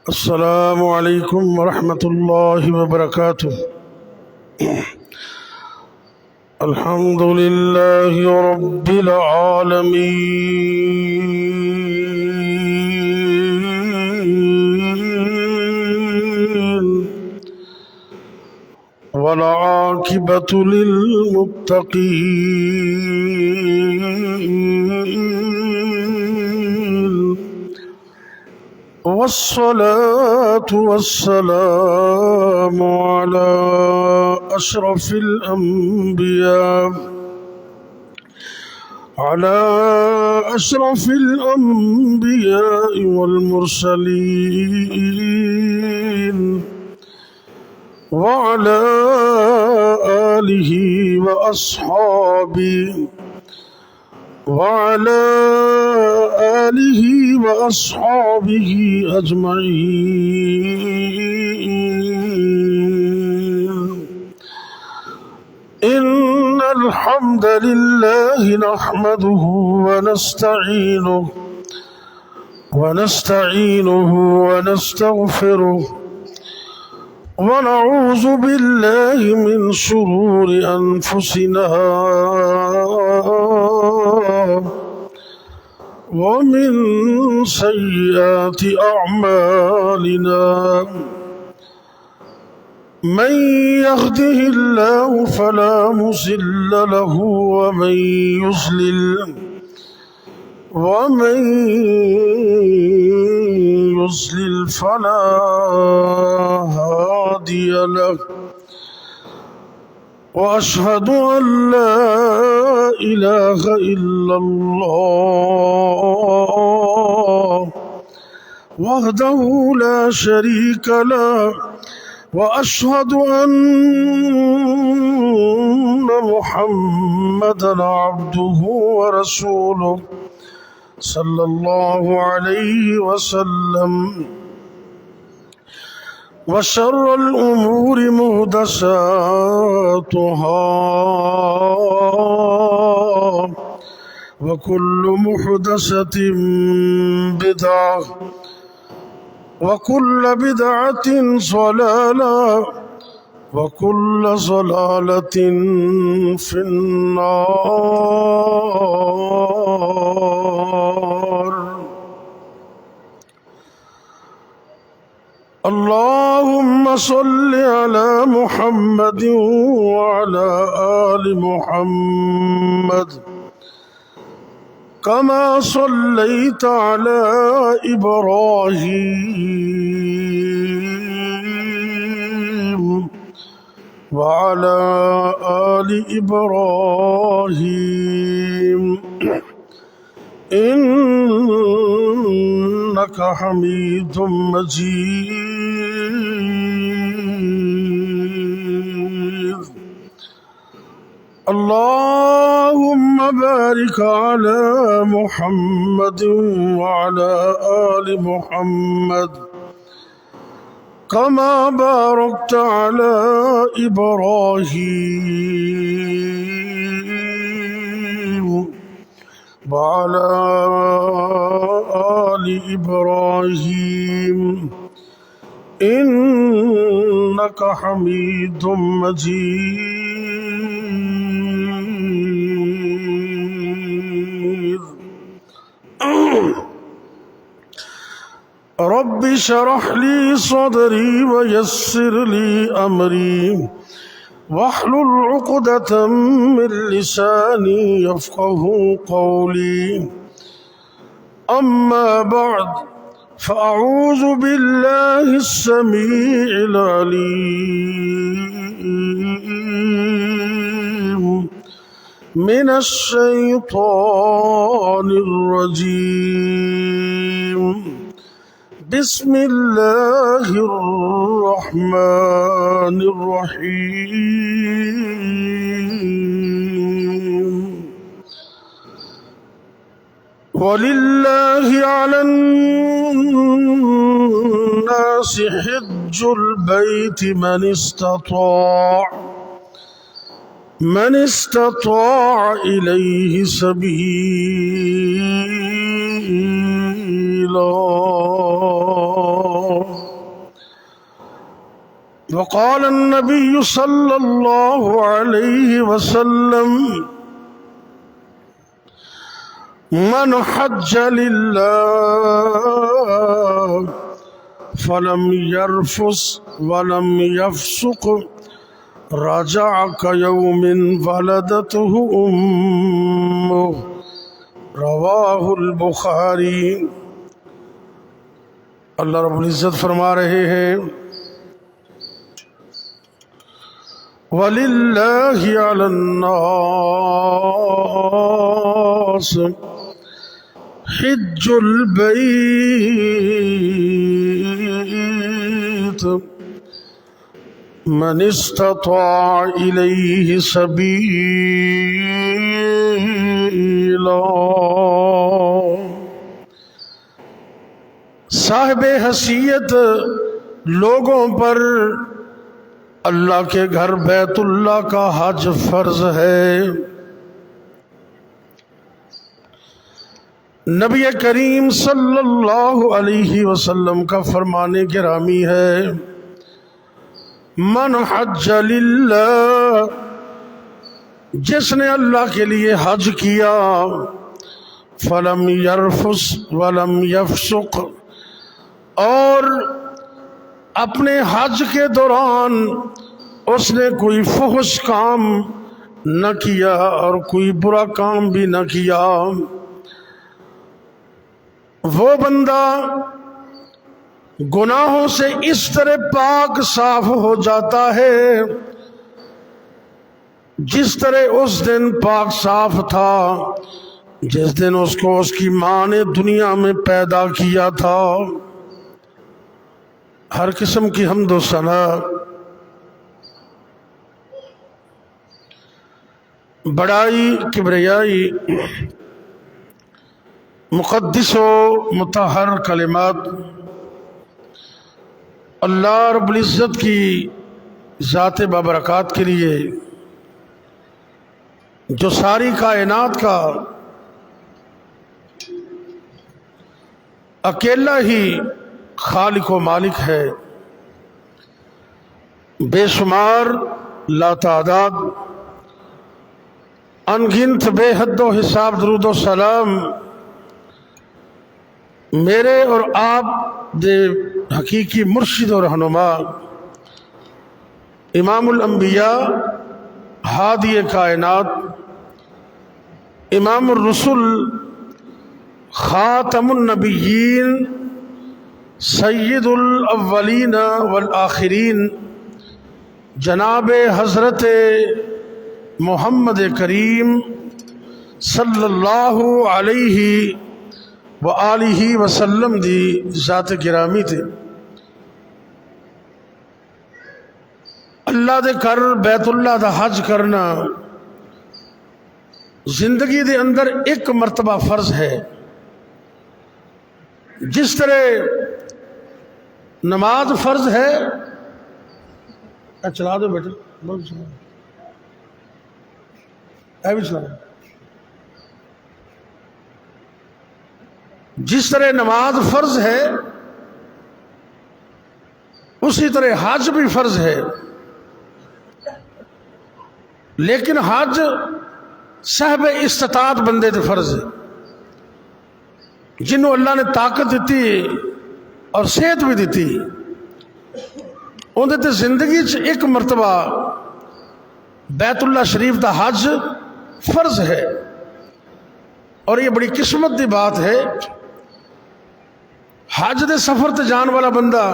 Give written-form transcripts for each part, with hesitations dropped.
السلام عليكم ورحمة الله وبركاته. الحمد لله رب العالمين، والعاقبة للمتقين، والصلاة والسلام على أشرف الأنبياء والمرسلين، وعلى آله وأصحابه أجمعين. إن الحمد لله نحمده ونستعينه ونستغفره، ونعوذ بالله من شرور أنفسنا ومن سيئات أعمالنا. من يهده الله فلا مضل له، ومن يضلل فلا هادي له. وأشهد أن لا إله إلا الله وحده لا شريك له، وأشهد أن محمدا عبده ورسوله صلى الله عليه وسلم. وشر الأمور محدثاتها، وكل محدثة بدعة، وكل بدعة ضلالة، وكل ضلالة في النار. اللهم صل على محمد وعلى آل محمد، كما صليت على إبراهيم وعلى آل إبراهيم إنك حميد مجيد. اللهم بارك على محمد وعلى آل محمد، كما باركت على إبراهيم وعلى آل إبراهيم إنك حميد مجيد. رب اشرح لي صدري ويسر لي أمري، واحلل عقدة من لساني يفقه قولي. أما بعد، فأعوذ بالله السميع العليم من الشيطان الرجيم. بسم الله الرحمن الرحيم. ولله على الناس حج البيت من استطاع إليه سبيلا. وقال النبي صلى الله عليه وسلم من حج لله فلم يرفث ولم يفسق رجع كيوم ولدته أمه رواہ البخاری۔ اللہ رب العزت فرما رہے ہیں وَلِلَّهِ عَلَى النَّاسِ حِجُّ الْبَيْتِ مَنِ اسْتَطَاعَ إِلَيْهِ سَبِيلًا۔ صاحب حیثیت لوگوں پر اللہ کے گھر بیت اللہ کا حج فرض ہے۔ نبی کریم صلی اللہ علیہ وسلم کا فرمان گرامی ہے من حج للہ، جس نے اللہ کے لیے حج کیا، فلم یرفث ولم یفسق، اور اپنے حج کے دوران اس نے کوئی فحش کام نہ کیا اور کوئی برا کام بھی نہ کیا، وہ بندہ گناہوں سے اس طرح پاک صاف ہو جاتا ہے جس طرح اس دن پاک صاف تھا جس دن اس کو اس کی ماں نے دنیا میں پیدا کیا تھا۔ ہر قسم کی حمد و ثنا بڑائی کبریائی مقدس و مطہر کلمات اللہ رب العزت کی ذات بابرکات کے لیے، جو ساری کائنات کا اکیلا ہی خالق و مالک ہے، بے شمار لا تعداد انگنت بے حد و حساب درود و سلام میرے اور آپ دے حقیقی مرشد و رہنما امام الانبیاء ہادی کائنات امام الرسل خاتم النبیین سید الاولین والآخرین جناب حضرت محمد کریم صلی اللہ علیہ وآلہ وسلم دی ذات گرامی تے اللہ دے کر بیت اللہ دا حج کرنا زندگی دے اندر ایک مرتبہ فرض ہے، جس طرح نماز فرض ہے۔ چلا دو بیٹا، بھی چلا دو۔ جس طرح نماز فرض ہے اسی طرح حج بھی فرض ہے، لیکن حج صاحب استطاعت بندے تے فرض ہے، جنہوں اللہ نے طاقت دیتی اور صحت بھی دیتی، اندر تے زندگی ایک مرتبہ بیت اللہ شریف دا حج فرض ہے۔ اور یہ بڑی قسمت دی بات ہے، حج دے سفر تے جان والا بندہ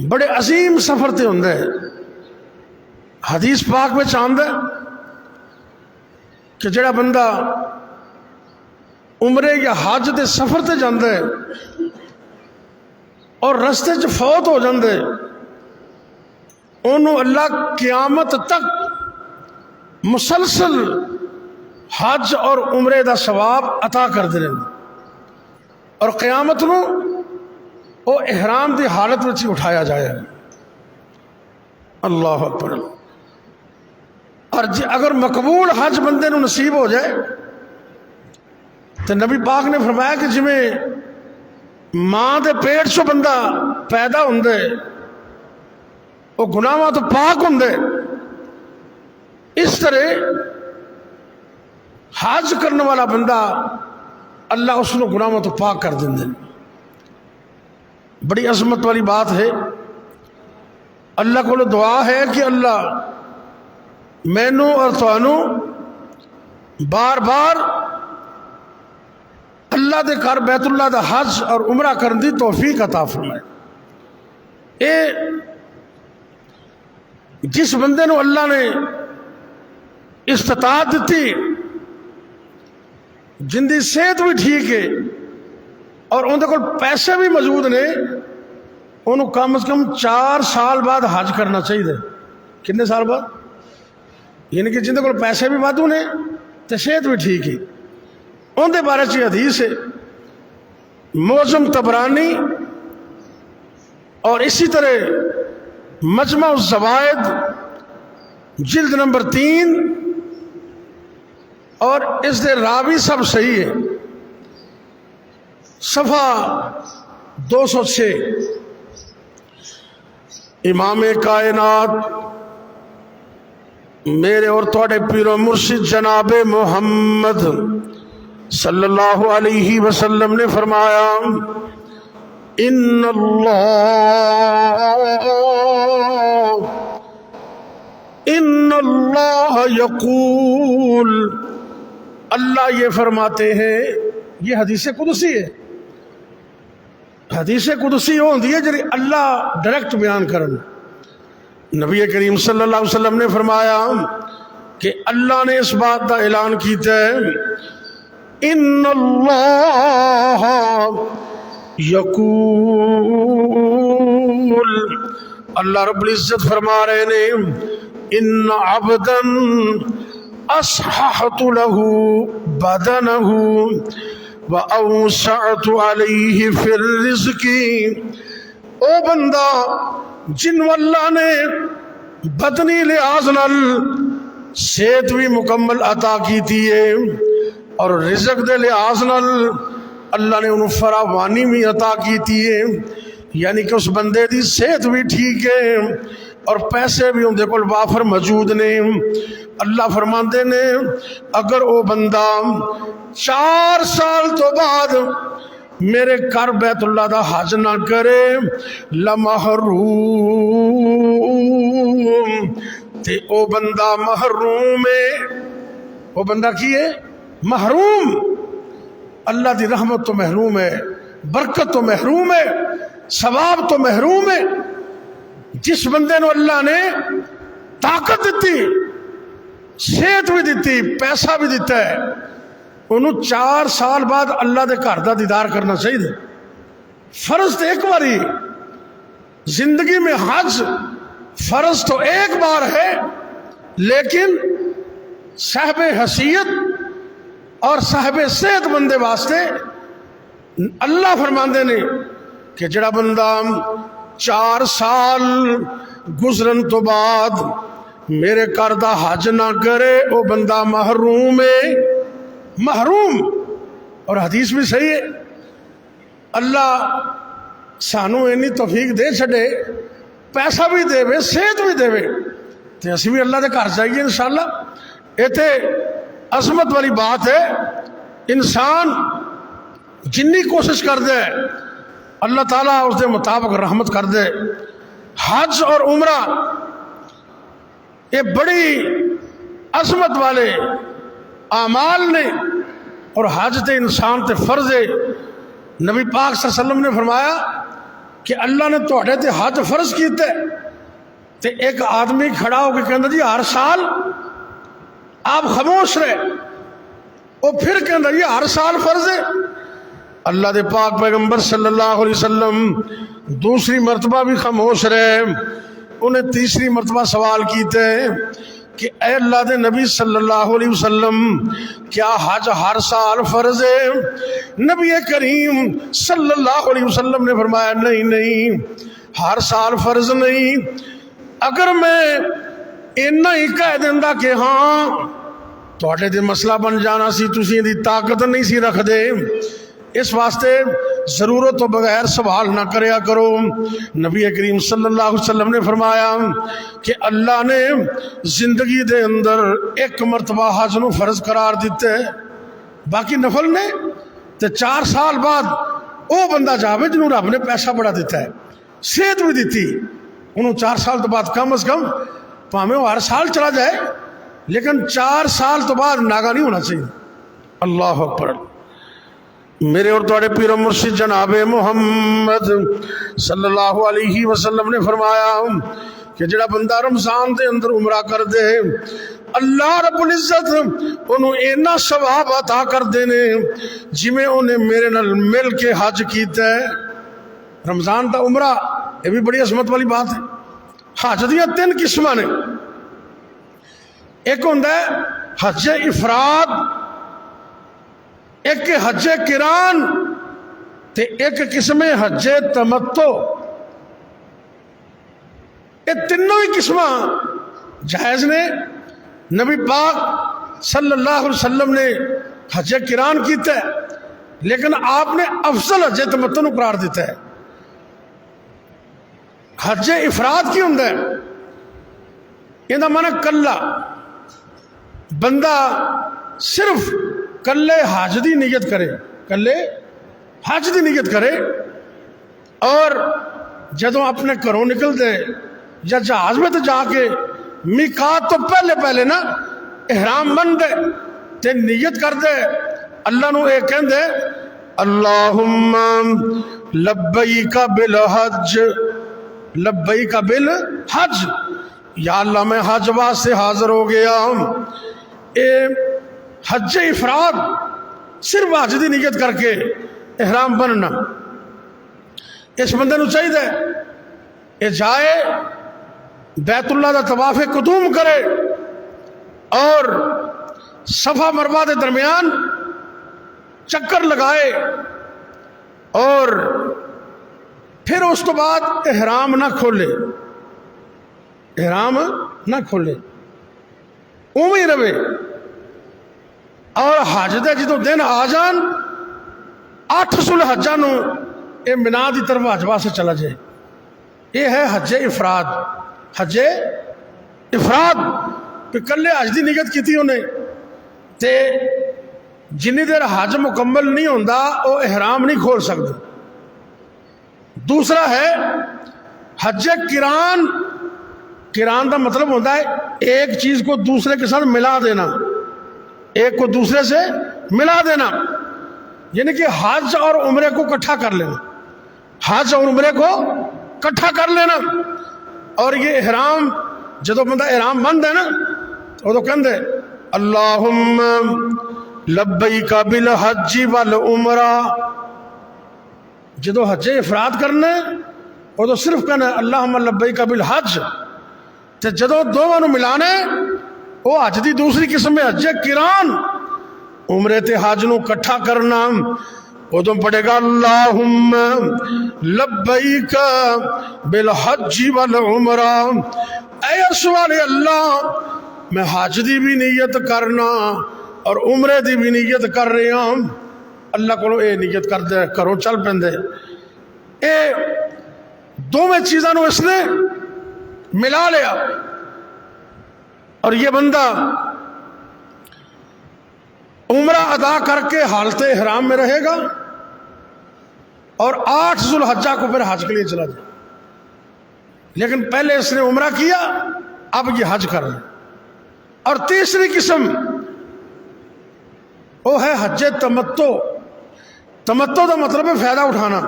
بڑے عظیم سفر تے ہوندا ہے۔ حدیث پاک میں چاہتا ہے کہ جڑا بندہ عمرے یا حج دے سفر تے جاندا ہے اور رستے چ فوت ہو جاندے، انہوں اللہ قیامت تک مسلسل حج اور عمرے دا ثواب عطا کر دے، اور قیامت نو وہ احرام دی حالت میں اٹھایا جائے۔ اللہ اکبر۔ اور اگر مقبول حج بندے نو نصیب ہو جائے تو نبی پاک نے فرمایا کہ جویں ماں دے پیٹ چو بندہ پیدا ہوندے وہ گناہاں تو پاک ہوندے. اس طرح حج کرنے والا بندہ اللہ اس کو گناہاں تو پاک کر دیں. بڑی عظمت والی بات ہے. اللہ کو دعا ہے کہ اللہ مینوں اور تانوں بار بار اللہ دے گھر بیت اللہ دا حج اور عمرہ کرن دی توفیق عطا فرمائے. اے جس بندے نو اللہ نے استطاعت دیتی، جن دی صحت بھی ٹھیک ہے اور ان کو پیسے بھی موجود نے، انہوں کم از کم 4 سال بعد حج کرنا چاہیے. کتنے سال بعد؟ یعنی کہ جن کو پیسے بھی وادو نے تو صحت بھی ٹھیک ہے. ان دے بارے چ حدیث ہے معجم طبرانی اور اسی طرح مجمع الزوائد جلد نمبر 3 اور اس دے راوی سب صحیح ہے. صفحہ 206 امام کائنات میرے اور تھوڑے پیر و مرشد جناب محمد صلی اللہ علیہ وسلم نے فرمایا ان اللہ یقول، اللہ یہ فرماتے ہیں. یہ حدیث قدسی ہے. حدیث قدسی وہ ہوندی ہے جی اللہ ڈائریکٹ بیان کرن. نبی کریم صلی اللہ علیہ وسلم نے فرمایا کہ اللہ نے اس بات کا اعلان کیتا ہے ان اللہ یقول، اللہ رب العزت فرما رہے ہیں ان عبدا اصححت له بدنه وَأَوْسَعْتُ عَلَيْهِ فِي الرِّزْقِ، او بندہ جن اللہ نے بدنی لحاظ نال صحت بھی مکمل عطا کی تھی ہے اور رزق دے لحاظ نال اللہ نے انہوں فراوانی بھی عطا کی تھی ہے. یعنی کہ اس بندے دی صحت بھی ٹھیک ہے اور پیسے بھی اندے کول وافر موجود نے. اللہ فرماندے نے اگر او بندہ 4 سال تو بعد میرے گھر بیت اللہ دا حج نہ کرے لمحروم، تے او بندہ محروم ہے. او بندہ کی ہے؟ محروم. اللہ دی رحمت تو محروم ہے، برکت تو محروم ہے، ثواب تو محروم ہے. جس بندے نو اللہ نے طاقت دیتی، صحت بھی دیتی، پیسہ بھی دیتا ہے، انہوں 4 سال بعد اللہ دے گھر دا دیدار کرنا چاہیے. فرض تو ایک بار ہی زندگی میں، حج فرض تو ایک بار ہے، لیکن صاحب حیثیت اور صاحب صحت بندے واسطے اللہ فرماندے نے کہ جڑا بندہ 4 سال گزرن تو بعد میرے گھر دا حج نہ کرے وہ بندہ محروم ہے. محروم. اور حدیث بھی صحیح ہے. اللہ سانو اینی توفیق دے چھڑے، پیسہ بھی دے وے، صحت بھی دے وے، تو اسی بھی اللہ دے گھر جائیے انشاءاللہ. ایتھے عظمت والی بات ہے. انسان جنی کوشش کر دے اللہ تعالیٰ اس دے مطابق رحمت کر دے. حج اور عمرہ یہ بڑی عظمت والے اعمال نے، اور حج تے انسان تے فرض ہے. نبی پاک صلی اللہ علیہ وسلم نے فرمایا کہ اللہ نے تواڈے تے حج فرض کیتے، تے ایک آدمی کھڑا ہو کے کہندا جی ہر سال، آپ خاموش رہے. وہ پھر کہندا جی ہر سال فرض ہے. اللہ دے پاک پیغمبر صلی اللہ علیہ وسلم دوسری مرتبہ بھی خاموش رہے. انہیں تیسری مرتبہ سوال کیتے کہ اے اللہ دے نبی صلی اللہ علیہ وسلم کیا حج ہر سال فرض ہے؟ نبی کریم صلی اللہ علیہ وسلم نے فرمایا نہیں، ہر سال فرض نہیں. اگر میں اتنا ہی کہہ دینا کہ ہاں تواڈے تے مسئلہ بن جانا سی، تسی دی طاقت نہیں سی رکھ دے، اس واسطے ضرورت و بغیر سوال نہ کریا کرو۔ نبی کریم صلی اللہ علیہ وسلم نے فرمایا کہ اللہ نے زندگی دے اندر ایک مرتبہ حج نو فرض قرار دیتے ہے، باقی نفل نے تے 4 سال بعد وہ بندہ جاوے جنہوں رب نے پیسہ بڑا دیتا ہے، صحت بھی دیتی، انہوں 4 سال تو بعد کم از کم پاہمیں وہ ہر سال چلا جائے لیکن 4 سال تو بعد ناگا نہیں ہونا چاہیے۔ اللہ اکبر۔ میرے اور تواڈے پیر و مرشد جناب محمد صلی اللہ علیہ وسلم نے فرمایا کہ جڑا بندہ رمضان دے اندر عمرہ کر دے اللہ رب العزت انہوں اینا ثواب عطا کر دینے جی میں انہیں میرے نال مل کے حج کیتا ہے۔ رمضان دا عمرہ یہ بھی بڑی عظمت والی بات ہے۔ حج دیاں 3 قسماں نے، ایک ہوندہ ہے حج افراد، ایک حج قران تے ایک قسم حج تمتع۔ یہ تینوں ہی قسماں جائز نے۔ نبی پاک صلی اللہ علیہ وسلم نے حج قران کیتا ہے لیکن آپ نے افضل حج تمتع نو قرار دیتا ہے۔ حج افراد کی ہوندہ ہے، یہ معنی کلا بندہ صرف کلے حج دی نیت کرے، کلے حج دی نیت کرے اور جدوں اپنے گھروں نکل دے یا جہاز میں تو جا کے میقات تو پہلے نا احرام بن دے تے نیت کر دے، اللہ نو ایک کہن دے اللہم لبیک بالحج، لبیک بالحج، یا اللہ میں حج واسطے حاضر ہو گیا۔ اے حج افراد صرف حج دی نیت کر کے احرام بننا، اس بندے نو چاہیے اے جائے بیت اللہ دا طواف قدوم کرے اور صفا مروہ دے درمیان چکر لگائے اور پھر اس تو بعد احرام نہ کھولے، احرام نہ کھولے، اوویں رہے اور حج دے جدوں دن آ جان 8 ذوالحجہ نو اے منا دی طرف حج واسطے چلا جائے۔ یہ ہے حج افراد۔ حج افراد پہ کلے حج دی نیت کیتی انہیں تے جنی دیر حج مکمل نہیں ہوندا وہ احرام نہیں کھول سکتے۔ دوسرا ہے حج قران۔ قران دا مطلب ہوتا ہے ایک چیز کو دوسرے کے ساتھ ملا دینا، ایک کو دوسرے سے ملا دینا، یعنی کہ حج اور عمرے کو اکٹھا کر لینا، حج اور عمرے کو اکٹھا کر لینا۔ اور یہ احرام جدو بندہ احرام بند ہے نا وہ تو کہندے اللہم لبیک بالحج والعمرہ، جدو حج افراد کرنا ہے وہ تو صرف کہنا اللہم لبیک بالحج، تے جدو دونوں ملانے وہ حج دی دوسری قسم ہے حج قران، عمرے تے حج نو کٹھا کرنا۔ ادھوں پڑھے گا اللہم لبیک بالحج والعمرہ، اے سوال اللہ میں حج دی بھی نیت کرنا اور عمرے دی بھی نیت کر رہے ہوں۔ اللہ کو اے نیت کر دے کرو چل پندے، اے دونوں چیزاں نو اس نے ملا لیا اور یہ بندہ عمرہ ادا کر کے حالت احرام میں رہے گا اور 8 ذوالحجہ کو پھر حج کے لیے چلا جائے، لیکن پہلے اس نے عمرہ کیا اب یہ حج کر لے۔ اور تیسری قسم وہ ہے حج تمتع۔ تمتع کا مطلب ہے فائدہ اٹھانا۔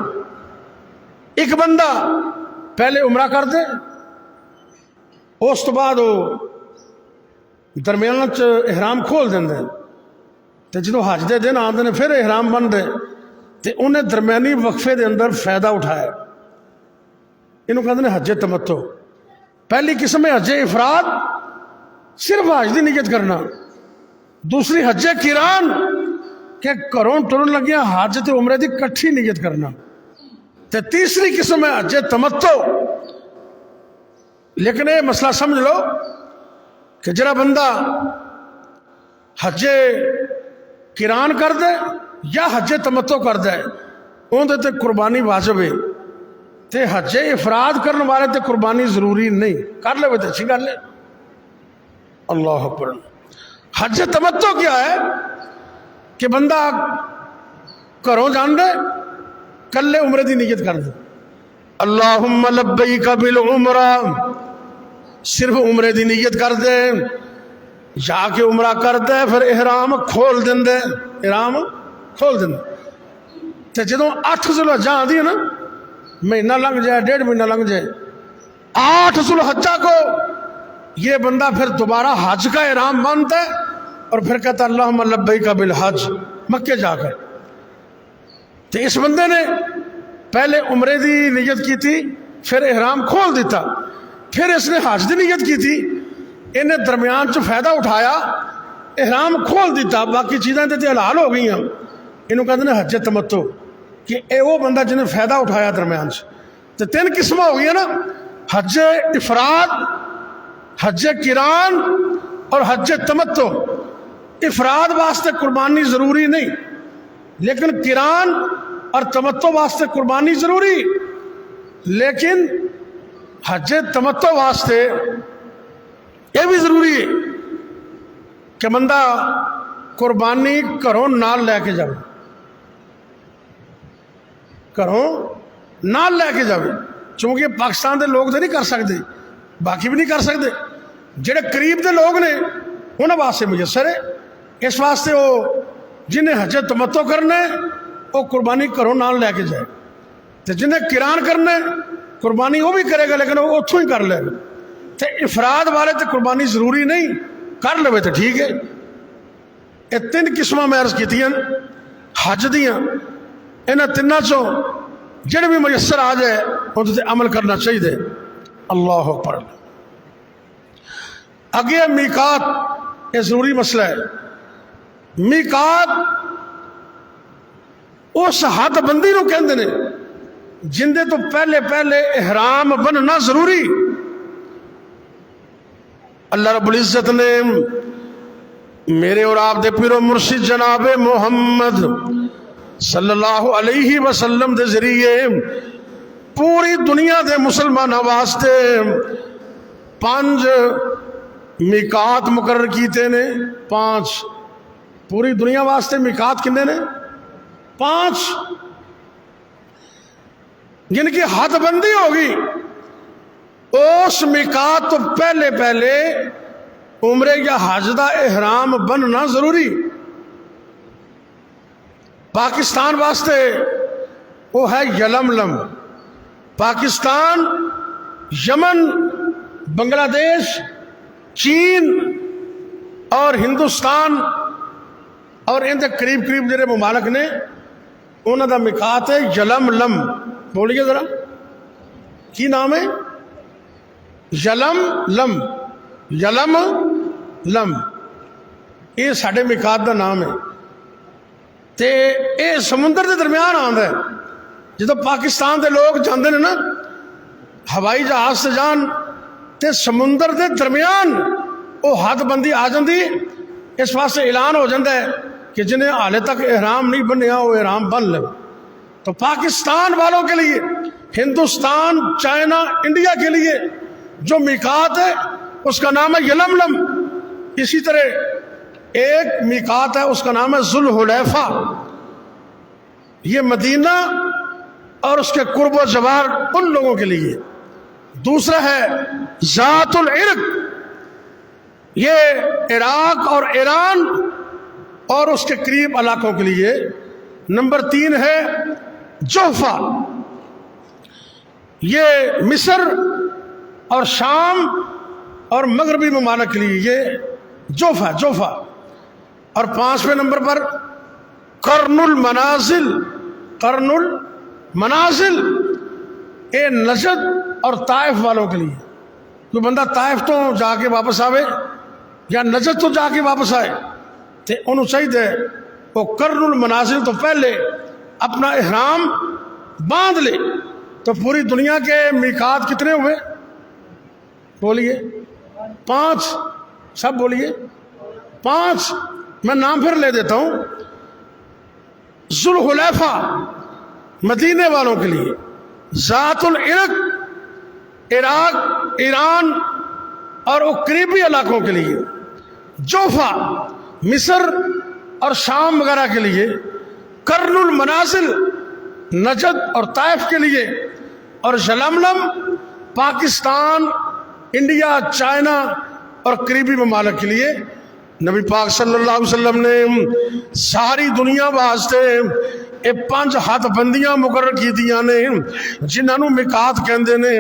ایک بندہ پہلے عمرہ کر دے اس تو بعد وہ درمیان احرام کھول دیں تے جدو حج دے دن آتے ہیں پھر احرام بن دے تے انہیں درمیانی وقفے دے اندر فائدہ اٹھایا، انہوں کہتے ہیں حج تمتع۔ پہلی قسم ہے حج افراد، صرف حج دی نیت کرنا۔ دوسری حج قران کہ گھروں ٹرن لگیا حج تے عمرے دی کٹھی نیت کرنا۔ تے تیسری قسم ہے حج تمتع۔ لیکن یہ مسئلہ سمجھ لو کہ جڑا بندہ حج قران کر دے یا حج تمتع کرتا ہے اندر تے قربانی واجب ہے، تے حج افراد کرنے والے تے قربانی ضروری نہیں، کر لے تو اچھی گل ہے۔ اللہ اکبر۔ حج تمتع کیا ہے کہ بندہ گھروں جان دے کلے عمرے دی نیت کر دے، اللہم لبیک بالعمرہ، صرف عمرے دی نیت کر دے، جا کے عمرہ کر دے، پھر احرام کھول دیں دے، احرام کھول دیں دے۔ تے جدوں 8 ذوالحجہ آندی ہے نا، مہینہ لنگ جائے، 1.5 مہینہ لنگ جائے، 8 ذوالحجہ کو یہ بندہ پھر دوبارہ حج کا احرام باندھتا ہے اور پھر کہتا اللہم لبیک بالحج، مکے جا کر۔ تو اس بندے نے پہلے عمرے دی نیت کی تھی، پھر احرام کھول دیتا، پھر اس نے حج دی نیت کی تھی، انہیں درمیان چ فائدہ اٹھایا، احرام کھول دیتا، باقی چیزیں تے حلال ہو گئی ہیں، انہوں کہتے ہیں حج تمتع، کہ اے وہ بندہ جنہیں فائدہ اٹھایا درمیان سے۔ تو 3 قسمیں ہو گئی نا، حج افراد، حج قران اور حج تمتع۔ افراد واسطے قربانی ضروری نہیں، لیکن قران اور تمتع واسطے قربانی ضروری، لیکن حج تمتع واسطے یہ بھی ضروری ہے کہ بندہ قربانی گھروں نال لے کے جائے، گھروں نال لے کے جائے، چونکہ پاکستان دے لوگ تو نہیں کر سکتے، باقی بھی نہیں کر سکتے، جڑے قریب دے لوگ نے انہوں واسطے میسر ہے، اس واسطے وہ جنہیں حج تمتع کرنا ہے وہ قربانی گھروں نال لے کے جائے، تو جنہیں قران کرنا ہے قربانی وہ بھی کرے گا لیکن وہ اتوں ہی کر لے گا۔ تو افراد والے تو قربانی ضروری نہیں، کر لے تو ٹھیک ہے۔ یہ 3 قسمیں میں عرض کی حج دیاں، انہاں 3 چوں جڑے بھی میسر آ جائے ان تے عمل کرنا چاہیے۔ اللہ اکبر۔ اگے میقات، یہ ضروری مسئلہ ہے۔ میقات اس حد بندی نو کہندے نے جندے تو پہلے پہلے احرام بننا ضروری۔ اللہ رب العزت نے میرے اور آپ دے پیرو مرشد جناب محمد صلی اللہ علیہ وسلم دے ذریعے پوری دنیا دے مسلمانوں واسطے 5 میقات مقرر کیتے نے۔ 5 پوری دنیا واسطے میقات کنے نے؟ 5، جن کی حد بندی ہوگی اس میقات تو پہلے پہلے عمرے یا حج دا احرام بننا ضروری۔ پاکستان واسطے وہ ہے یلملم۔ پاکستان، یمن، بنگلہ دیش، چین اور ہندوستان اور ان کے قریب قریب جڑے ممالک نے انہوں دا میقات ہے یلملم۔ بولیے ذرا، کی نام ہے؟ یلملم۔ یلملم یہ ساڑھے میقات دا نام ہے، تے اے سمندر دے درمیان آندا ہے۔ جدو پاکستان دے لوگ جاندے نے نا ہوائی جہاز سے جان تے سمندر دے درمیان وہ حد بندی آ جاندی، اس واسطے اعلان ہو جاتا ہے کہ جنہیں حالے تک احرام نہیں بنیا وہ احرام بن لے۔ تو پاکستان والوں کے لیے، ہندوستان، چائنا، انڈیا کے لیے جو میقات ہے اس کا نام ہے یلملم۔ اسی طرح ایک میقات ہے اس کا نام ہے ذوالحلیفہ، یہ مدینہ اور اس کے قرب و جوار ان لوگوں کے لیے۔ دوسرا ہے ذات العرق، یہ عراق اور ایران اور اس کے قریب علاقوں کے لیے۔ نمبر 3 ہے جوفہ، یہ مصر اور شام اور مغربی ممالک کے لیے یہ جوفہ۔ اور 5ویں نمبر پر قرن المنازل۔ قرن المنازل یہ نجد اور طائف والوں کے لیے۔ کوئی بندہ طائف تو جا کے واپس آوے یا نجد تو جا کے واپس آئے تو انہوں چاہیے وہ قرن المنازل تو پہلے اپنا احرام باندھ لے۔ تو پوری دنیا کے میقات کتنے ہوئے؟ بولیے 5، سب بولیے 5۔ میں نام پھر لے دیتا ہوں۔ ذوالحلیفہ مدینے والوں کے لیے، ذات العرق عراق ایران اور قریبی علاقوں کے لیے، جوفا مصر اور شام وغیرہ کے لیے، کرن المنازل نجد اور طائف کے لیے، اور یلملم پاکستان، انڈیا، چائنا اور قریبی ممالک کے لیے۔ نبی پاک صلی اللہ علیہ وسلم نے ساری دنیا واسطے یہ 5 ہاتھ بندیاں مقرر کی دیاں نے جنہوں میقات کہندے نے۔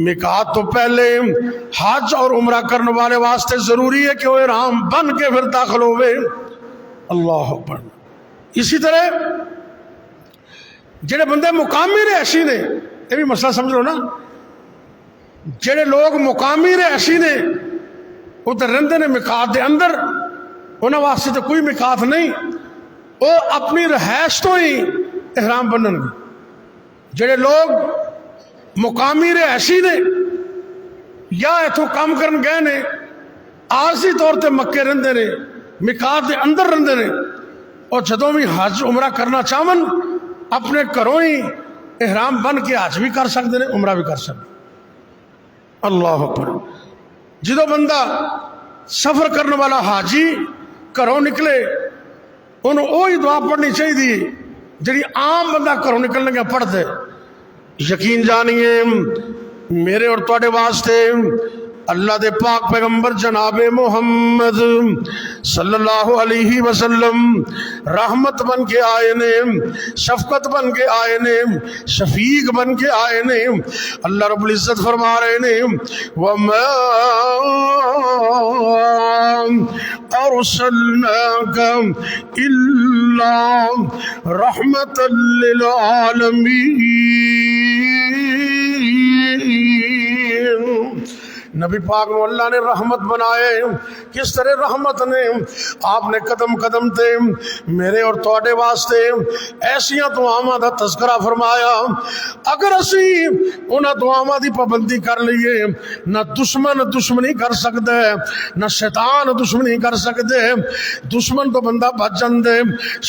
میقات تو پہلے حج اور عمرہ کرنے والے واسطے ضروری ہے کہ وہ احرام بن کے پھر داخل ہوئے۔ اللہ اکبر۔ اسی طرح جڑے بندے مقامی رہائشی نے، یہ بھی مسئلہ سمجھ لو نا، جڑے لوگ مقامی رہائشی نے ادھر رہندے نے میقات دے اندر، انہاں واسطے تو کوئی میقات نہیں، وہ اپنی رہائش تو ہی احرام بنن گے۔ جڑے لوگ مقامی رہائشی نے یا اتوں کام کرن گئے نے، عارضی طور تے مکے رہندے نے، میقات دے اندر رہندے نے، اور جدوں بھی حج عمرہ کرنا چاہون اپنے گھروں ہی احرام بن کے حج بھی کر سکتے ہیں، عمرہ بھی کر سکتے۔ اللہ اکبر۔ جدو بندہ سفر کرنے والا حاجی گھروں نکلے انہوں وہی دعا پڑھنی چاہیے جڑی عام بندہ گھروں نکلنے کے پڑھ دے۔ یقین جانیے میرے اور تواڈے واسطے اللہ دے پاک پیغمبر جناب محمد صلی اللہ علیہ وسلم رحمت بن کے آئے نے، شفقت بن کے آئے نے، شفیق بن کے آئے نے۔ اللہ رب العزت فرما رہے نے وَمَا أَرْسَلْنَاكَ إِلَّا رَحْمَةً لِلْعَالَمِينَ۔ نبی پاک کو اللہ نے رحمت بنائے۔ کس طرح رحمت نے؟ آپ نے قدم قدم تے میرے اور تواڈے واسطے ایسیاں دعاواں دا تذکرہ فرمایا، اگر اسی انہاں دعاواں دی پابندی کر لئیے نہ دشمن دشمنی کر سکتا ہے، نہ شیطان دشمنی کر سکتے۔ دشمن تو بندہ بچ جاندے،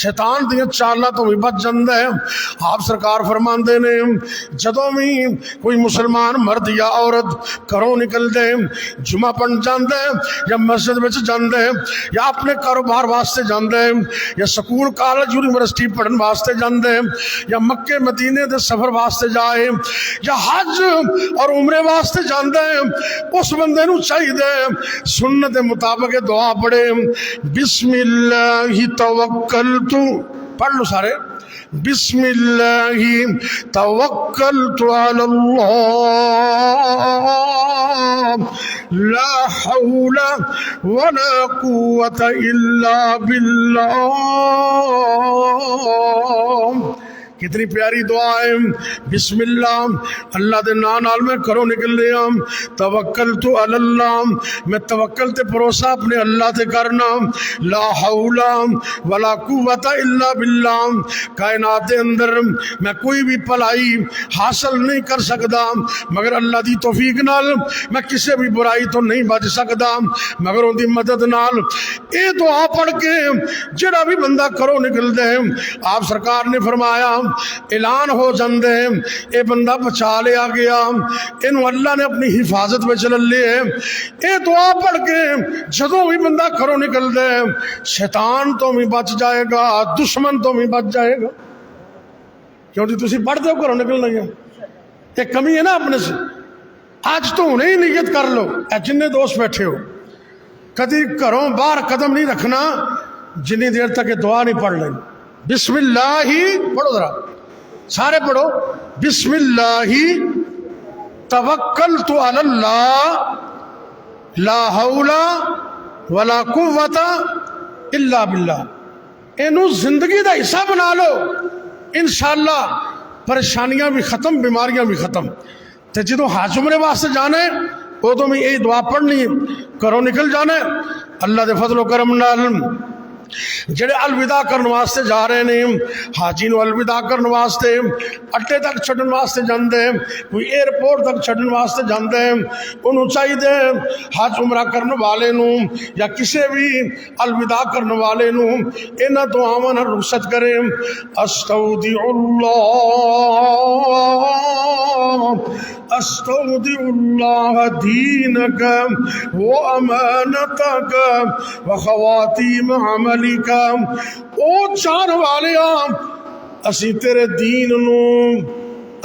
شیطان دیاں چالاں تو بھی بچ جاندے۔ آپ سرکار فرماندے نے جدوں بھی کوئی مسلمان مرد یا عورت گھروں نکل جمعہ پڑھ جاندے یا مسجد میں جاندے یا اپنے کاروبار واسطے جاندے یا سکول کالج یونیورسٹی پڑھن واسطے جاندے یا مکے مدینے دے سفر واسطے جائے یا حج اور عمرے واسطے جاندے، اس بندے نو چاہیے سنت مطابق دعا پڑھے، بسم اللہ توکلت، پڑھ لو سارے، بسم اللہ توکلت علی اللہ لا حول ولا قوة الا باللہ۔ کتنی پیاری دعا ہے۔ بسم اللہ، اللہ دے نام نال میں کرو نکل لیا۔ توکلت علی اللہ، میں توکل تے بھروسہ اپنے اللہ تے کرنا۔ لا حول ولا قوت الا باللہ، کائنات دے اندر میں کوئی بھی پلائی حاصل نہیں کر سکتا مگر اللہ دی توفیق نال، میں کسی بھی برائی تو نہیں بچ سکتا مگر ان دی مدد نال۔ اے دعا پڑھ کے جڑا بھی بندہ کرو نکل دے، آپ سرکار نے فرمایا اعلان ہو جاندے اے بندہ بچا لیا گیا، انہوں اللہ نے اپنی حفاظت میں چل لیے۔ اے دعا پڑھ کے جدوں بھی بندہ گھروں نکل دے، شیطان تو بھی بچ جائے گا، دشمن تو بھی بچ جائے گا۔ کیوں جی تسی پڑھتے ہو گھروں نکلنے گیا، ایک کمی ہے نا اپنے سے۔ آج تو انہیں ہی نیت کر لو، اے جننے دوست بیٹھے ہو، کدی گھروں باہر قدم نہیں رکھنا جنی دیر تک یہ دعا نہیں پڑھ لیں۔ بسم اللہ ہی پڑھو، ذرا سارے پڑھو، بسم اللہ توکلت علی اللہ لا حول ولا قوت الا باللہ۔ اینو زندگی دا حصہ بنا لو، انشاءاللہ پریشانیاں بھی ختم، بیماریاں بھی ختم۔ تے جدو حج عمرے واسطے جانا ہے ادو بھی یہی دعا پڑھنی، گھروں نکل جانا ہے، اللہ دے فضل و کرم نال جڑے الوداع کرنے واسطے جا رہے نے، حاجی نو الوداع کرنے واسطے اڈے تک چھڈن واسطے جاندے، کوئی ایئرپورٹ تک چھڈن واسطے جاندے، انہوں چاہیے حج عمرہ کرنے والے نو یا کسی بھی الوداع کرنے والے نو انہاں دعاواں نال رخصت کرے، استودع اللہ دینک و امانتک و خواتیم عملک، او چاہن والے اسی تیرے دین نو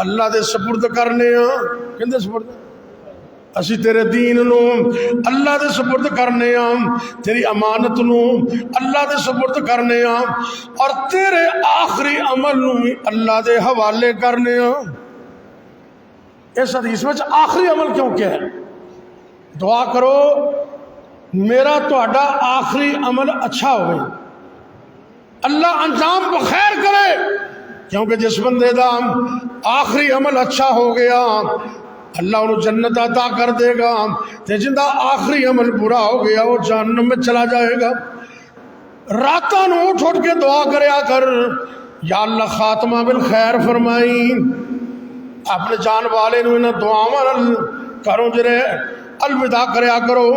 اللہ دے سپرد کرنے ہاں، کہندے سپرد، اسی تیرے دین نو اللہ دے سپرد کرنے ہاں، تیری امانت نو اللہ دے سپرد کرنے ہاں، اور تیرے آخری عمل نو اللہ دے حوالے کرنے ہاں۔ اس حدیث میں آخری عمل کیوں کیا ہے؟ دعا کرو میرا تہاڈا آخری عمل اچھا ہوئے، اللہ انجام بخیر کرے، کیونکہ جس بندے دا آخری عمل اچھا ہو گیا اللہ انہوں جنت عطا کر دے گا، تے جن دا آخری عمل برا ہو گیا وہ جہنم میں چلا جائے گا۔ راتاں نو اٹھ اٹھ کے دعا کریا کر، یا اللہ خاتمہ بالخیر فرمائی، اپنے جان والے نو انہاں دعاواں کرو جرے الوداع کریا کرو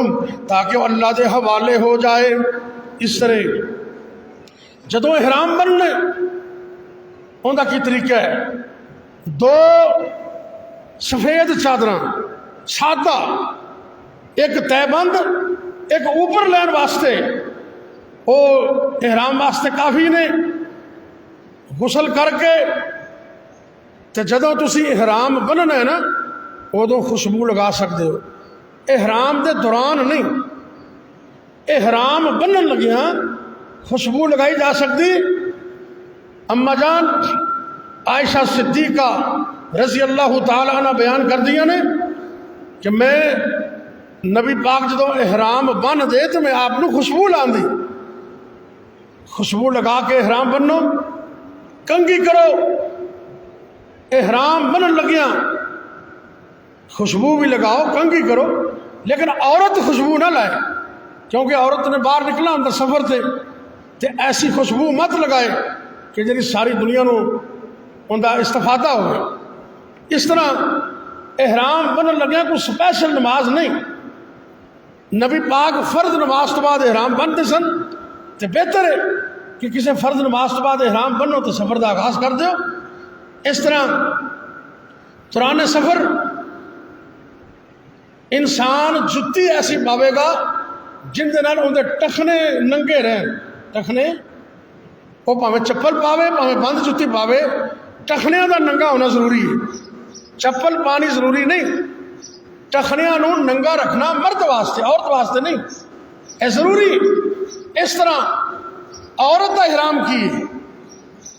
تاکہ اللہ دے حوالے ہو جائے۔ اس طرح جدو احرام بننے اندہ کی طریقہ ہے، دو سفید چادراں سادہ، ایک تہ بند ایک اوپر لین واسطے، وہ احرام واسطے کافی نے، غسل کر کے تے جدوں تسی احرام بننا ہے نا ادو خوشبو لگا سکتے ہو، احرام دے دوران نہیں، احرام بنن لگیاں خوشبو لگائی جا سکتی۔ اما جان عائشہ صدیقہ رضی اللہ تعالیٰ عنہ بیان کر دیا نے کہ میں نبی پاک جدو احرام بن دے تو میں آپ نے خوشبو لان دی، خوشبو لگا کے احرام بنو، کنگھی کرو، احرام بنن لگیاں خوشبو بھی لگاؤ، کنگھی کرو، لیکن عورت خوشبو نہ لائے، کیونکہ عورت نے باہر نکلا اندر سفر تھے تے ایسی خوشبو مت لگائے کہ جنہی ساری دنیا نو اندہ استفادہ ہوئے۔ اس طرح احرام بنن لگیا کوئی سپیشل نماز نہیں، نبی پاک فرض نماز تو بعد احرام بنتے سن، تے بہتر ہے کہ کسی فرض نماز تو بعد احرام بنو تو سفر دا آغاز کر دیو۔ اس طرح دوران سفر انسان جتی ایسی پاوے گا جن دے نال اندر ٹخنے ننگے رہن، ٹخنے وہ پاوے چپل پاوے پاوے بند جتی پاوے، ٹخنیاں دا ننگا ہونا ضروری ہے، چپل پانی ضروری نہیں، ٹخنیاں نو ننگا رکھنا مرد واسطے عورت واسطے نہیں، اے ضروری۔ اس طرح عورت دا احرام کی،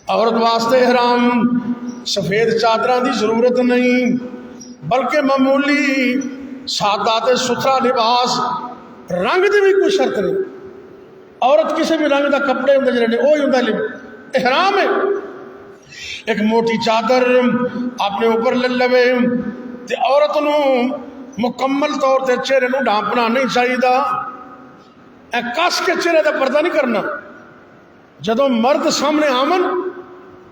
عورت واسطے احرام سفید چادراں دی ضرورت نہیں، بلکہ معمولی سادہ تے ستھرا لباس، رنگ دی بھی کوئی شرط نہیں، عورت کسی بھی رنگ دا کپڑے ہوں جڑے وہی ہوں احرام ہے۔ ایک موٹی چادر اپنے اوپر لے لوے تے عورت نو مکمل طور تے چہرے نو ڈھانپنا نہیں چاہیے، اے کس کے چہرے دا پردہ نہیں کرنا۔ جدو مرد سامنے آمن،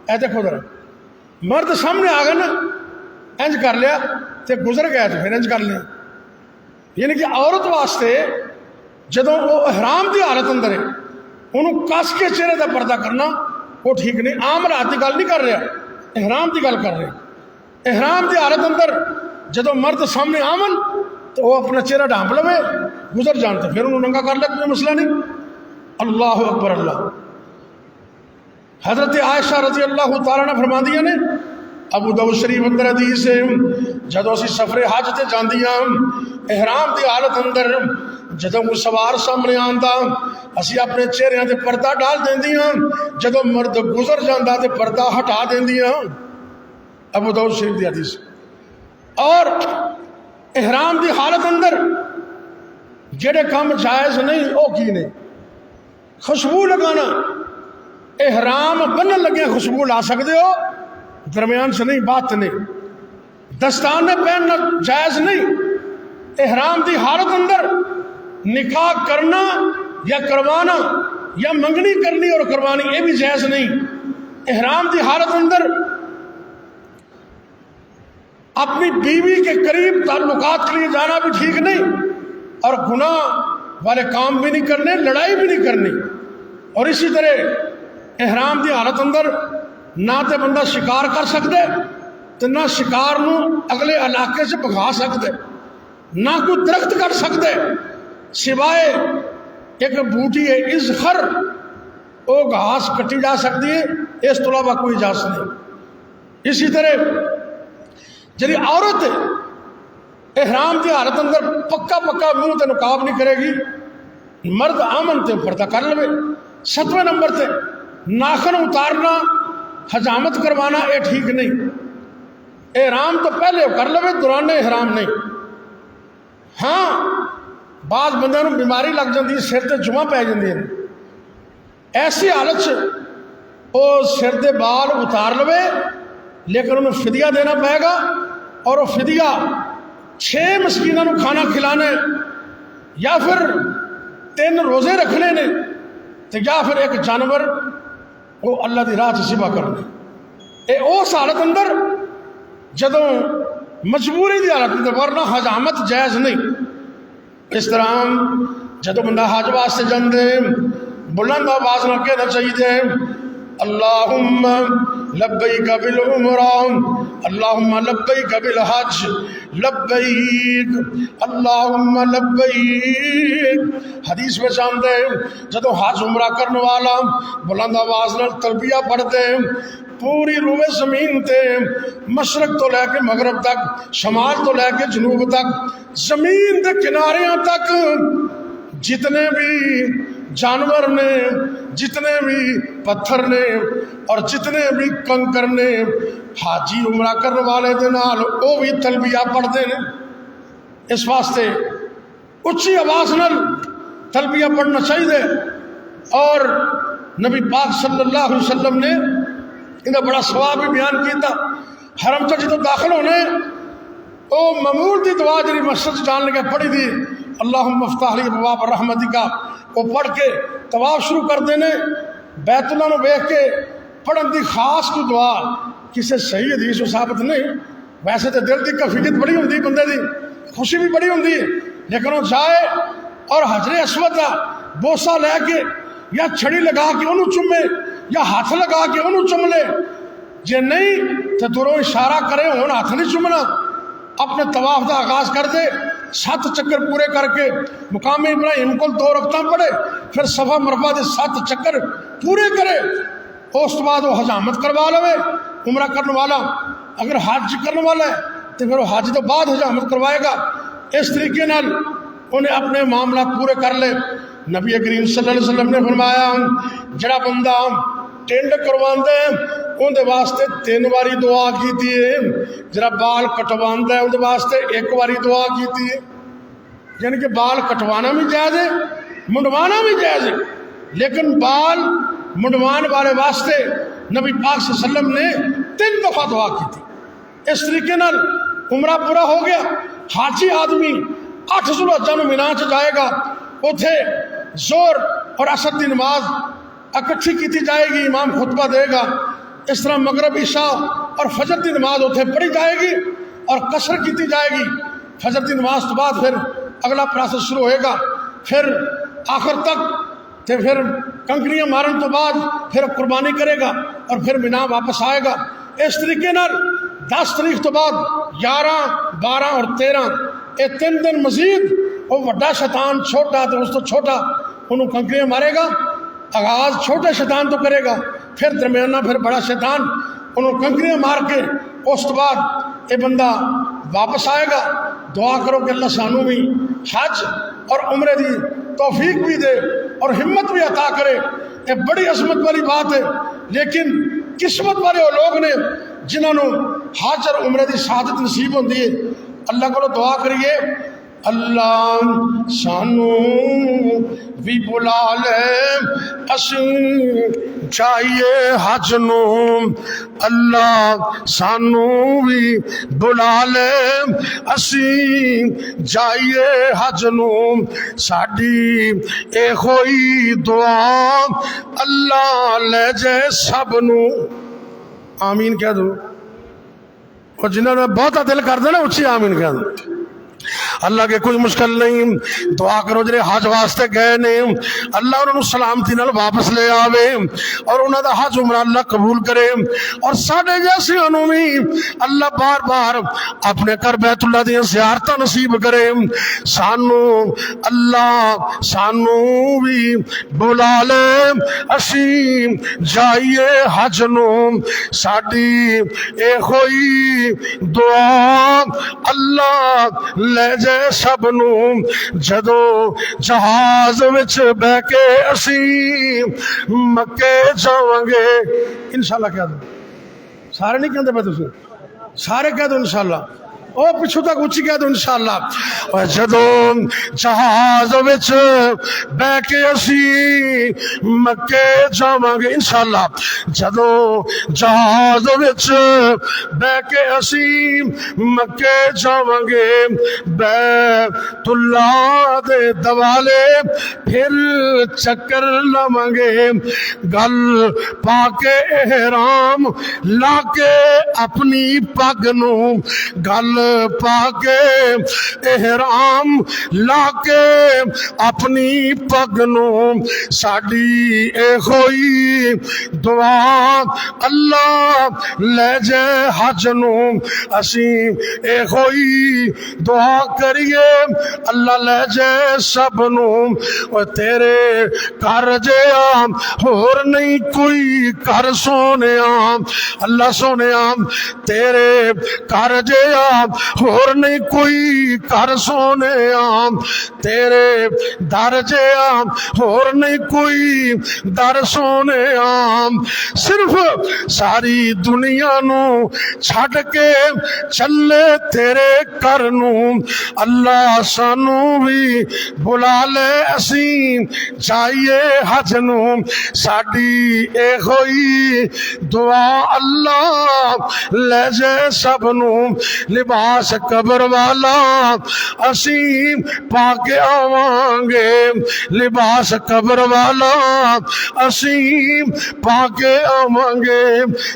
اے دیکھو ذرا مرد سامنے آ گئے نا انج کر لیا تے گزر گیا تو پھر انج کر لیا، یعنی کہ عورت واسطے جدو وہ احرام دی حالت اندر ہے انہوں کس کے چہرے دا پردہ کرنا وہ ٹھیک نہیں۔ عام رات کی گل نہیں کر رہا، احرام کی گل کر رہے۔ احرام دی حالت اندر جدو مرد سامنے آمن تو وہ اپنا چہرہ ڈھانپ لوے گزر جانتے، پھر انہوں ننگا کر لے، کوئی مسئلہ نہیں۔ اللہ اکبر اللہ۔ حضرت عائشہ رضی اللہ تعالیٰ نے فرما دیا نے، ابو داؤد شریف اندر حدیث ہے، جدو اسی سفر حج تے جاندیاں احرام دی حالت اندر جدو کوئی سوار سامنے آندا اسی اپنے چہرے تے پردہ ڈال دیندیاں، جدو مرد گزر جاندا تے پردہ ہٹا دیندیاں۔ ابو داؤد شریف دی حدیث۔ اور احرام دی حالت اندر جڑے کام جائز نہیں او کی نے؟ خوشبو لگانا، احرام بنن لگے خوشبو لا سکتے ہو، درمیان سے نہیں، بات نہیں۔ دستانے پہننا جائز نہیں، احرام دی حالت اندر نکاح کرنا یا کروانا یا منگنی کرنی اور قربانی یہ بھی جائز نہیں۔ احرام کی حالت اندر اپنی بیوی کے قریب تعلقات کے لیے جانا بھی ٹھیک نہیں، اور گناہ والے کام بھی نہیں کرنے، لڑائی بھی نہیں کرنی۔ اور اسی طرح احرام کی حالت اندر نہ تو بندہ شکار کر سکتے تو نہ شکار نو اگلے علاقے سے بھگا سکتے، نہ کوئی درخت کر سکتے سوائے ایک بوٹی ہے ازخر، وہ گھاس کٹی جا سکتی ہے، اس تو علاوہ کوئی اجازت نہیں۔ اسی طرح جی عورت احرام کی حالت اندر پکا منہ تے نقاب نہیں کرے گی، مرد آمن تے پردہ کر لے۔ 7ویں نمبر تے ناخن اتارنا، حجامت کروانا یہ ٹھیک نہیں۔ احرام تو پہلے کر لے، دوران احرام نہیں۔ ہاں بعض بندے نوں بیماری لگ جاتی ہے، سر تے جمعہ پی جاندی ہے، ایسی حالت سے وہ سر دے بال اتار لوے، لیکن انہوں فدیہ دینا پائے گا، اور وہ فدیہ 6 مسکینوں کو کھانا کھلانے، یا پھر 3 روزے رکھنے نے، یا پھر ایک جانور وہ اللہ دی راہ ذبح کرنے۔ اے اس حالت اندر جدوں مجبوری دی حالت اندر، ورنہ حجامت جائز نہیں۔ اس طرح جدوں بندہ حج واسطے جاندے بلند آواز نہ کہنا چاہیے اللہم لبیک بالعمرہ، اللہم لبیک بالحج، لبیک اللہم لبیک۔ حدیث میں جانتے جدو حج عمرہ کرنے والا بلند آواز نہ تلبیہ پڑھتے، پوری روئے زمین تے مشرق تو لے کے مغرب تک، شمال تو لے کے جنوب تک، زمین دے کناریاں تک جتنے بھی جانور نے، جتنے بھی پتھر نے، اور جتنے بھی کنکر نے، حاجی عمرہ کرنے والے دے نال وہ بھی تلبیہ پڑھتے ہیں۔ اس واسطے اچھی آواز نال تلبیہ پڑھنا چاہیے۔ اور نبی پاک صلی اللہ علیہ وسلم نے انہیں بڑا ثواب بھی بیان کیتا۔ حرم تو جدو داخل ہونے او معمول دی دعا جی مسجد جان لگے پڑھی دی اللہم افتح لی ابواب رحمتک، وہ پڑھ کے طواف شروع کر دینے۔ بیت اللہ نو بیٹھ کے پڑھن دی خاص کوئی دعا کسی صحیح حدیث و ثابت نہیں۔ ویسے تو دل دی کفیت بڑی ہوندی، بندے دی خوشی بھی بڑی ہوندی، لیکن وہ جائے اور حجر اسود کا بوسہ لے کے یا چھڑی لگا کے انہوں چومے، یا ہاتھ لگا کے انہوں چوم لے، جے نہیں تو دوروں اشارہ کرے ہون ہاتھ نہیں چومنا، اپنے طواف دا آغاز کر دے، 7 چکر پورے کر کے مقام ابراہیم کو 2 رکعتاں پڑھے، پھر صفا مروا دے 7 چکر پورے کرے، اس کے بعد وہ حجامت کروا لوے۔ عمرہ کرنے والا اگر حج کرنے والا ہے تو پھر وہ حج تو بعد حجامت کروائے گا۔ اس طریقے نال انہیں اپنے معاملات پورے کر لے۔ نبی کریم صلی اللہ علیہ وسلم نے فرمایا جڑا بندہ ٹینڈ کرواندہ ہے ان دے واسطے 3 باری دعا کیتی ہے، جڑا بال کٹواندہ ہے ان دے واسطے 1 باری دعا کیتی ہے۔ یعنی کہ بال کٹوانا بھی جائز ہے، منڈوانا بھی جائز ہے، لیکن بال منڈوان والے واسطے نبی پاک صلی اللہ علیہ وسلم نے 3 دفعہ دعا کی تھی۔ اس طریقے نال عمرہ پورا ہو گیا۔ حاجی آدمی 8 ذو الحجہ میں مینا چ جائے گا، اتھے زور اور عصر کی نماز اکٹھی کیتی جائے گی، امام خطبہ دے گا۔ اس طرح مغرب عشاء اور فجر کی نماز اتھے پڑھی جائے گی اور قصر کیتی جائے گی۔ فجر کی نماز تو بعد پھر اگلا پروسیس شروع ہوئے گا، پھر آخر تک تے پھر کنکریاں مارن تو بعد پھر قربانی کرے گا اور پھر مینا واپس آئے گا۔ اس طریقے نال 10 تاریخ تو بعد 11، 12 اور 13 یہ 3 دن مزید وہ وڈا شیطان چھوٹا تو اس تو چھوٹا انہوں کنکریاں مارے گا۔ آغاز چھوٹے شیطان تو کرے گا، پھر درمیانہ، پھر بڑا شیطان انہوں کنکریاں مار کے اس تو بعد یہ بندہ واپس آئے گا۔ دعا کرو کہ اللہ سانو بھی حج اور عمرے دی توفیق بھی دے اور ہمت بھی عطا کرے۔ یہ بڑی عظمت والی بات ہے، لیکن قسمت والے وہ لوگ نے جنہوں نے حج اور عمرے دی سعادت نصیب ہوندی ہے۔ اللہ کو دعا کریے اللہ سانو بھی بلا لے اسیں جائیے حج نو، اللہ سانو بھی بلا لے اسیں جائیے حج نو، ساڈی اے ہوئی دعا اللہ لے جے سب نو۔ آمین کہہ دو، اور جنہوں نے بہت دل کر دینا اچھی آمین کہہ دو۔ اللہ کے کوئی مشکل نہیں، دعا کرو جڑے حج واسطے گئے نے اللہ انہوں سلامتی نال واپس لے آوے اور انہوں دا حج عمرہ اللہ قبول کرے، اور ساڑھے جیسے انہوں بھی اللہ بار بار اپنے کر بیت اللہ دیا زیارتہ نصیب کرے۔ سانو اللہ سانو بھی بلا لے اسی جائیے حج نو، ساڑی اے ہوئی دعا اللہ لے جے سب نو، جدو جہاز وچ بہ کے اسی مکے جاواں گے انشاءاللہ۔ کہہ دو سارے نہیں کہندے پے تسی، سارے کہہ دو انشاءاللہ، او پچھو تک اچھی کہہ دو انشاءاللہ۔ اور جدو جہاز وچ بہ کے اسی مکے جاواں گے انشاءاللہ، جدو جہاز وچ بہ کے اسی مکے جاواں گے، بیت اللہ دے دوالے پھر چکر لاواں گے، گل پا کے احرام لا کے اپنی پگ نو، گل پا کے احرام لا کے اپنی پگ نو، ساڈی اے ہوئی دعا اللہ لے جے حج نو، اسی اے ہوئی دعا کریے اللہ لے جے سب نو۔ اور تیرے کر جے ہور نہیں کوئی کر سونے اللہ سونے تیرے کر جے ہور نہیں کوئی کر سونے تیرے در جے ہور نہیں کوئی در سونے، صرف ساری دنیا نو چھڈ کے چلے تیرے کر نو، اللہ سانو بھی بلا لے اسی جائیے حج نو، ساڈی اے ہوئی دعا اللہ لے جے سب نو، لباس قبر والا اسی پا کے آواں گے، لباس قبر والا اسی پا کے آواں گے،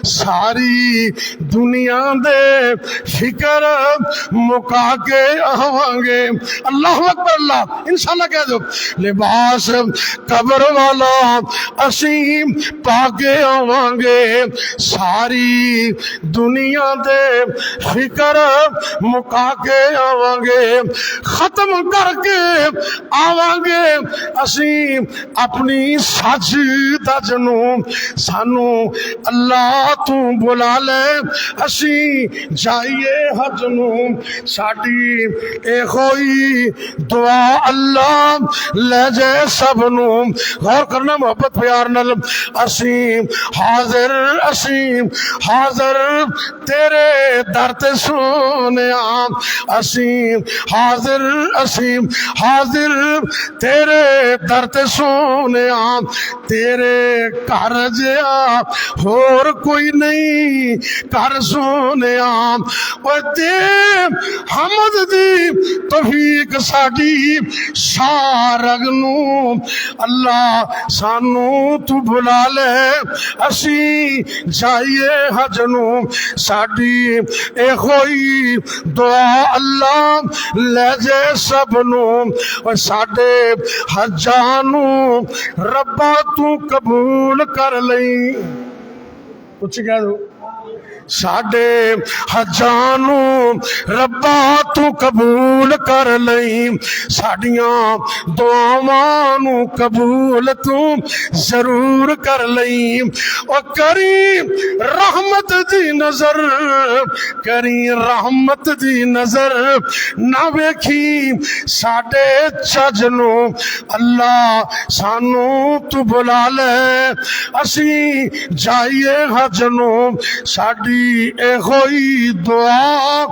ساری دنیا دے فکر مکا کے آواں گے، اللہ اکبر اللہ انشاءاللہ کہہ دو، لباس قبر والا اسی پا کے آواں گے، ساری دنیا دے فکر مکا کے آواں گے، ختم کر کے آواں گے اسی اپنی سج دج نو، سانو اللہ تو بلا لے اسی جائیے حج نو، ساڈی اے ہوئی دعا اللہ لے جے سب نو۔ غور کرنا محبت پیار نال، اسی حاضر تیرے در تے سونے، اسی حاضر تیرے در تے سونے، تیرے کر جیا ہور کوئی نہیں کر سونے، اور تے حمد دی توفیق ساڈی شارگ نو، اللہ سانو تو بلا لے اسی جائیے حج نو، ساڈی اے ہوئی دعا اللہ لے جے سب نو، اور ساڈے حجاں نو ربا تو قبول کر لئی، کچھ کہہ دو، ساڈے حجاں نو ربا تو قبول کر لئی، ساڈیاں دعاواں نو قبول تو ضرور کر لئی، اور کری رحمت دی نظر، کری رحمت دی نظر نہ ویکھی ساڈے چج نو، اللہ سانو تو بلا لے اسی جائیے حج نو، ساڈی اے ہوئی دعا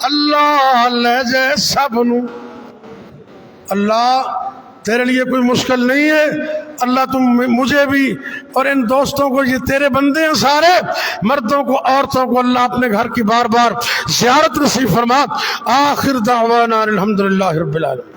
اللہ لے جے سب نو۔ اللہ تیرے لیے کوئی مشکل نہیں ہے، اللہ تم مجھے بھی اور ان دوستوں کو، یہ تیرے بندے ہیں سارے، مردوں کو عورتوں کو اللہ اپنے گھر کی بار بار زیارت نصیب فرما۔ آخر دعوانا الحمدللہ رب العالمین۔